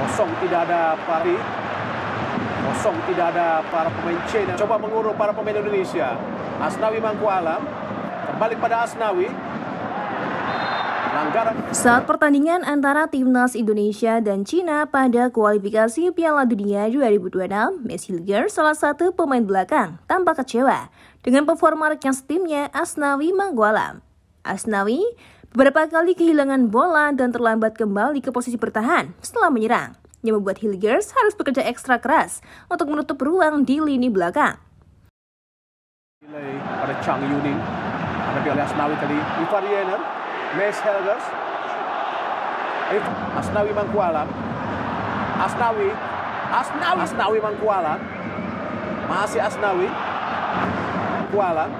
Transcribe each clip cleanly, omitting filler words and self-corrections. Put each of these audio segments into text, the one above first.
Kosong tidak ada para pemain China. Coba mengurung para pemain Indonesia. Asnawi Mangku Alam. Kembali pada Asnawi. Saat pertandingan antara timnas Indonesia dan Cina pada kualifikasi Piala Dunia 2026, Messi Hilgers, salah satu pemain belakang, tampak kecewa dengan performa rekan timnya Asnawi Mangku Alam. Asnawi beberapa kali kehilangan bola dan terlambat kembali ke posisi bertahan setelah menyerang, yang membuat Hilgers harus bekerja ekstra keras untuk menutup ruang di lini belakang. Pada Chang Yuning, hadapi oleh Asnawi tadi, Ivar Yener, Messi Hilgers, Asnawi Mangku Alam, Asnawi Mangku Alam, masih Asnawi Mangku Alam.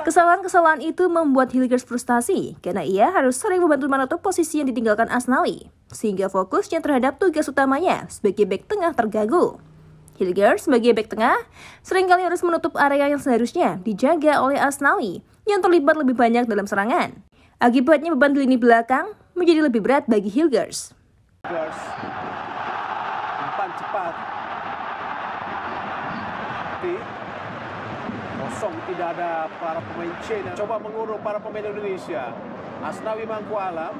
Kesalahan-kesalahan itu membuat Hilgers frustasi karena ia harus sering membantu menutup posisi yang ditinggalkan Asnawi, sehingga fokusnya terhadap tugas utamanya sebagai bek tengah terganggu. Hilgers sebagai bek tengah seringkali harus menutup area yang seharusnya dijaga oleh Asnawi yang terlibat lebih banyak dalam serangan. Akibatnya beban di lini belakang menjadi lebih berat bagi Hilgers. Umpan cepat. Kosong tidak ada para pemain China. Coba mengurung para pemain Indonesia. Asnawi Mangku Alam.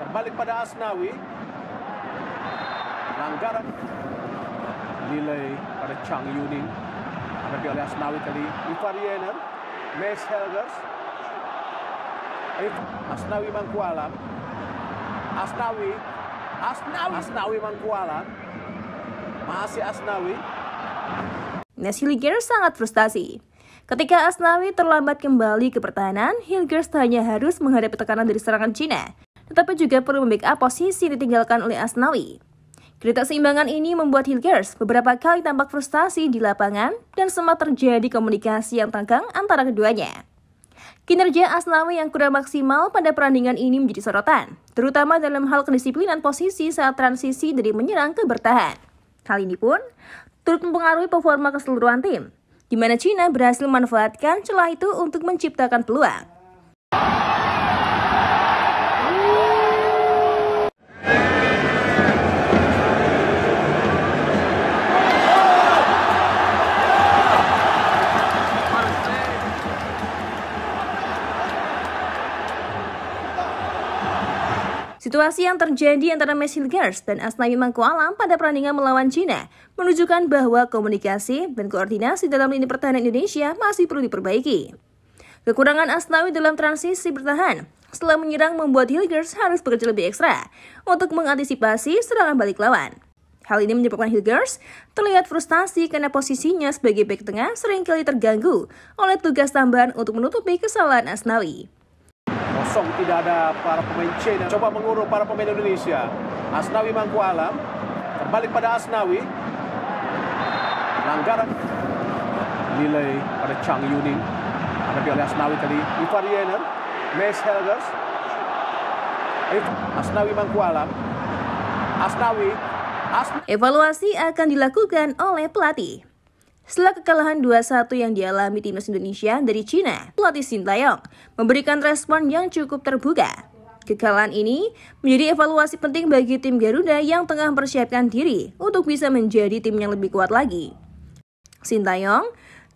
Kembali pada Asnawi. Pelanggaran. Nilai pada Chang Yuning. Hadapi oleh Asnawi tadi. Ivar Yener. Messi Hilgers. Asnawi Mangku Alam. Asnawi Mangku Alam. Masih Asnawi. Messi Hilgers sangat frustasi. Ketika Asnawi terlambat kembali ke pertahanan, Hilgers hanya harus menghadapi tekanan dari serangan Cina, tetapi juga perlu membackup posisi ditinggalkan oleh Asnawi. Ketidakseimbangan ini membuat Hilgers beberapa kali tampak frustasi di lapangan dan sempat terjadi komunikasi yang tegang antara keduanya. Kinerja Asnawi yang kurang maksimal pada perandingan ini menjadi sorotan, terutama dalam hal kedisiplinan posisi saat transisi dari menyerang ke bertahan. Hal ini pun turut mempengaruhi performa keseluruhan tim, di mana Cina berhasil memanfaatkan celah itu untuk menciptakan peluang. Situasi yang terjadi antara Messi Hilgers dan Asnawi Mangku Alam pada perandingan melawan Cina menunjukkan bahwa komunikasi dan koordinasi dalam lini pertahanan Indonesia masih perlu diperbaiki. Kekurangan Asnawi dalam transisi bertahan setelah menyerang membuat Hilgers harus bekerja lebih ekstra untuk mengantisipasi serangan balik lawan. Hal ini menyebabkan Hilgers terlihat frustasi karena posisinya sebagai bek tengah seringkali terganggu oleh tugas tambahan untuk menutupi kesalahan Asnawi. Kosong tidak ada para pemain China. Coba mengurung para pemain Indonesia. Asnawi Mangku Alam. Kembali pada Asnawi. Pelanggaran. Nilai pada Chang Yuning. Hadapi oleh Asnawi tadi. Ivar Yener. Messi Hilgers. Asnawi Mangku Alam. Asnawi. Evaluasi akan dilakukan oleh pelatih. Setelah kekalahan 2-1 yang dialami timnas Indonesia dari Cina, pelatih Sintayong memberikan respon yang cukup terbuka. Kekalahan ini menjadi evaluasi penting bagi tim Garuda yang tengah mempersiapkan diri untuk bisa menjadi tim yang lebih kuat lagi. Sintayong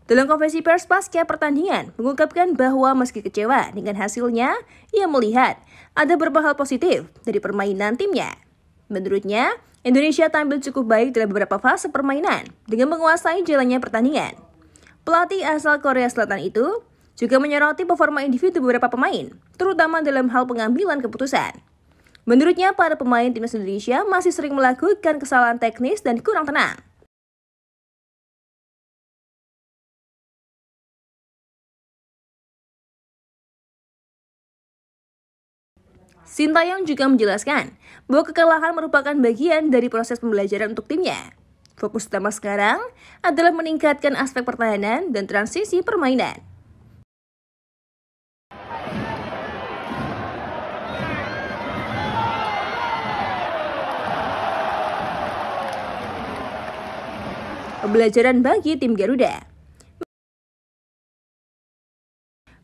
dalam konferensi pers pasca pertandingan mengungkapkan bahwa meski kecewa dengan hasilnya, ia melihat ada beberapa hal positif dari permainan timnya. Menurutnya, Indonesia tampil cukup baik dalam beberapa fase permainan dengan menguasai jalannya pertandingan. Pelatih asal Korea Selatan itu juga menyoroti performa individu beberapa pemain, terutama dalam hal pengambilan keputusan. Menurutnya, para pemain timnas Indonesia masih sering melakukan kesalahan teknis dan kurang tenang. Sintayong juga menjelaskan bahwa kekalahan merupakan bagian dari proses pembelajaran untuk timnya. Fokus utama sekarang adalah meningkatkan aspek pertahanan dan transisi permainan. Pembelajaran bagi tim Garuda.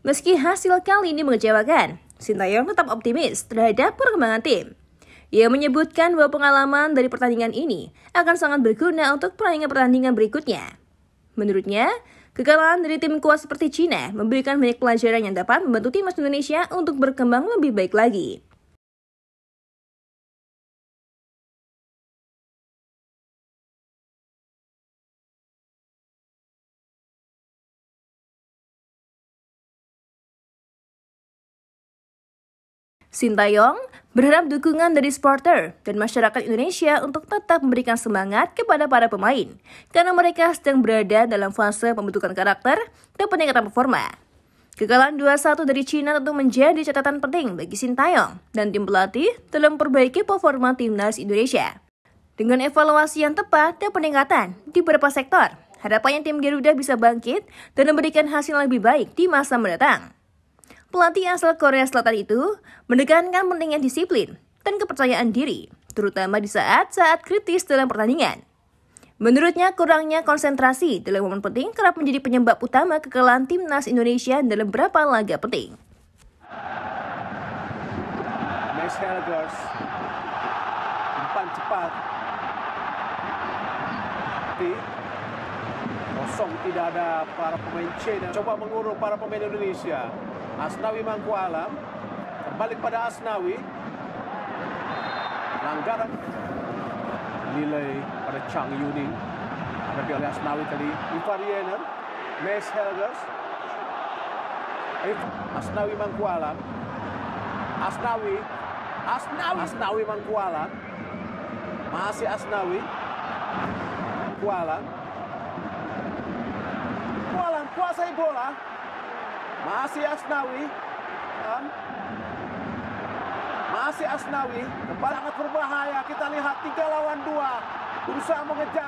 Meski hasil kali ini mengecewakan, Sintayong tetap optimis terhadap perkembangan tim. Ia menyebutkan bahwa pengalaman dari pertandingan ini akan sangat berguna untuk pertandingan-pertandingan berikutnya. Menurutnya, kekalahan dari tim kuat seperti Cina memberikan banyak pelajaran yang dapat membantu timnas Indonesia untuk berkembang lebih baik lagi. Sintayong berharap dukungan dari supporter dan masyarakat Indonesia untuk tetap memberikan semangat kepada para pemain, karena mereka sedang berada dalam fase pembentukan karakter dan peningkatan performa. Kekalahan 2-1 dari Cina tentu menjadi catatan penting bagi Sintayong dan tim pelatih dalam memperbaiki performa timnas Indonesia. Dengan evaluasi yang tepat dan peningkatan di beberapa sektor, harapannya tim Garuda bisa bangkit dan memberikan hasil yang lebih baik di masa mendatang. Pelatih asal Korea Selatan itu menekankan pentingnya disiplin dan kepercayaan diri, terutama di saat-saat kritis dalam pertandingan. Menurutnya, kurangnya konsentrasi dalam momen penting kerap menjadi penyebab utama kekalahan timnas Indonesia dalam beberapa laga penting. Max Helgers, umpan cepat. Kosong, tidak ada para pemain Cina. Coba mengurung para pemain Indonesia. Asnawi Mangkualam, kembali pada Asnawi. Pelanggaran nilai pada Chang Yuning. Hadapi oleh Asnawi tadi. Ivar Yener, Max Helgers. Asnawi Mangkualam. Asnawi Mangkualam. Masih Asnawi. Mangkualam kuasai bola. Masih Asnawi. Kembali sangat berbahaya. Kita lihat 3 lawan 2. Berusaha mengejar.